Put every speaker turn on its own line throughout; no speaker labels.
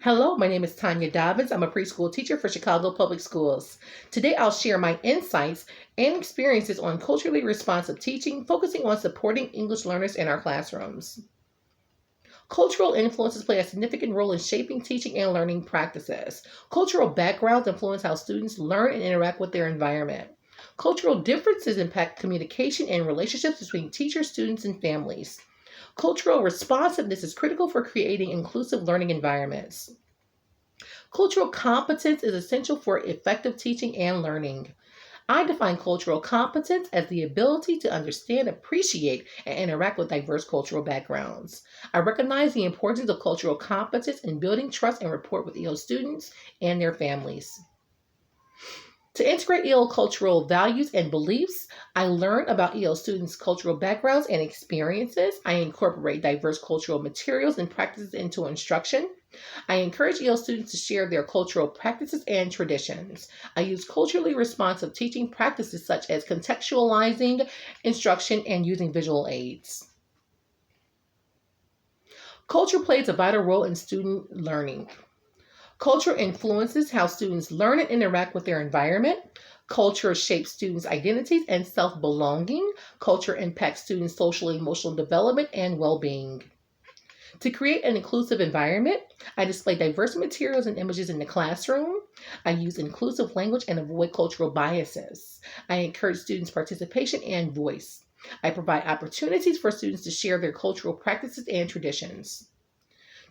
Hello, my name is Tanya Dobbins. I'm a preschool teacher for Chicago Public Schools. Today I'll share my insights and experiences on culturally responsive teaching, focusing on supporting English learners in our classrooms. Cultural influences play a significant role in shaping teaching and learning practices. Cultural backgrounds influence how students learn and interact with their environment. Cultural differences impact communication and relationships between teachers, students, and families. Cultural responsiveness is critical for creating inclusive learning environments. Cultural competence is essential for effective teaching and learning. I define cultural competence as the ability to understand, appreciate, and interact with diverse cultural backgrounds. I recognize the importance of cultural competence in building trust and rapport with EO students and their families. To integrate EO cultural values and beliefs, I learn about EO students' cultural backgrounds and experiences. I incorporate diverse cultural materials and practices into instruction. I encourage EO students to share their cultural practices and traditions. I use culturally responsive teaching practices such as contextualizing instruction and using visual aids. Culture plays a vital role in student learning. Culture influences how students learn and interact with their environment. Culture shapes students' identities and self belonging. Culture impacts students' social and emotional development and well being. To create an inclusive environment, I display diverse materials and images in the classroom. I use inclusive language and avoid cultural biases. I encourage students' participation and voice. I provide opportunities for students to share their cultural practices and traditions.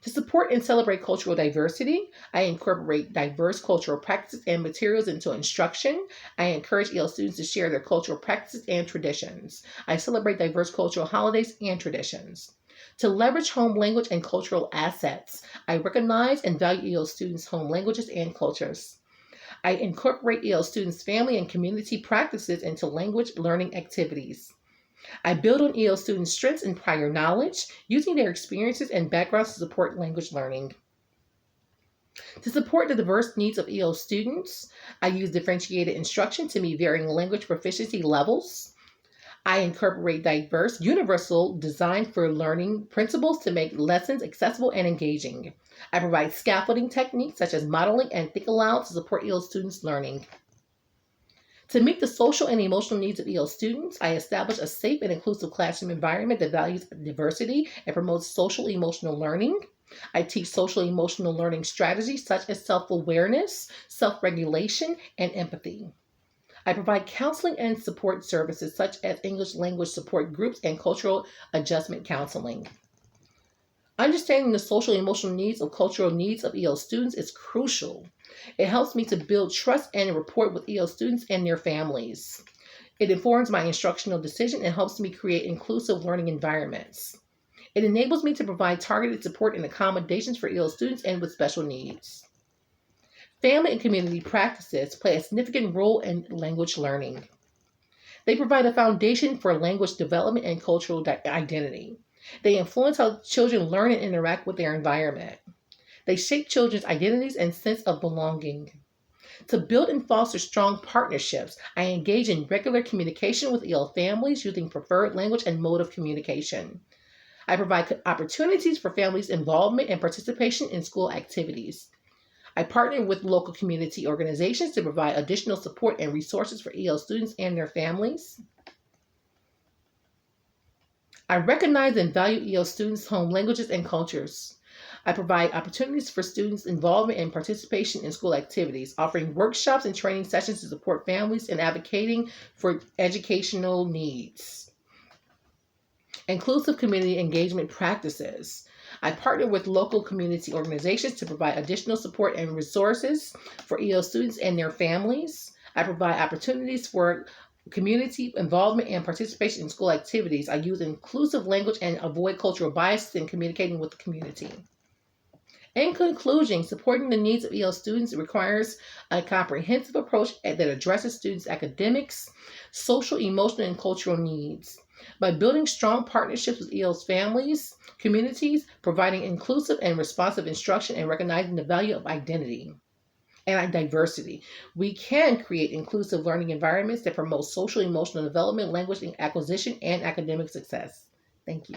To support and celebrate cultural diversity, I incorporate diverse cultural practices and materials into instruction. I encourage EL students to share their cultural practices and traditions. I celebrate diverse cultural holidays and traditions. To leverage home language and cultural assets, I recognize and value EL students' home languages and cultures. I incorporate EL students' family and community practices into language learning activities. I build on EL students' strengths and prior knowledge, using their experiences and backgrounds to support language learning. To support the diverse needs of EL students, I use differentiated instruction to meet varying language proficiency levels. I incorporate diverse, universal design for learning principles to make lessons accessible and engaging. I provide scaffolding techniques such as modeling and think aloud to support EL students' learning. To meet the social and emotional needs of EL students, I establish a safe and inclusive classroom environment that values diversity and promotes social emotional learning. I teach social emotional learning strategies such as self awareness, self regulation, and empathy. I provide counseling and support services such as English language support groups and cultural adjustment counseling. Understanding the social and emotional needs of cultural needs of EL students is crucial. It helps me to build trust and rapport with EL students and their families. It informs my instructional decision and helps me create inclusive learning environments. It enables me to provide targeted support and accommodations for EL students and with special needs. Family and community practices play a significant role in language learning. They provide a foundation for language development and cultural identity. They influence how children learn and interact with their environment. They shape children's identities and sense of belonging. To build and foster strong partnerships, I engage in regular communication with EL families using preferred language and mode of communication. I provide opportunities for families' involvement and participation in school activities. I partner with local community organizations to provide additional support and resources for EL students and their families. I recognize and value EL students' home languages and cultures. I provide opportunities for students' involvement and participation in school activities, offering workshops and training sessions to support families and advocating for educational needs. Inclusive community engagement practices. I partner with local community organizations to provide additional support and resources for EL students and their families. I provide opportunities for community involvement and participation in school activities. I use inclusive language and avoid cultural biases in communicating with the community. In conclusion, supporting the needs of EL students requires a comprehensive approach that addresses students' academics, social, emotional, and cultural needs. By building strong partnerships with EL's families, communities, providing inclusive and responsive instruction, and recognizing the value of identity and diversity, we can create inclusive learning environments that promote social emotional development, language acquisition, and academic success. Thank you.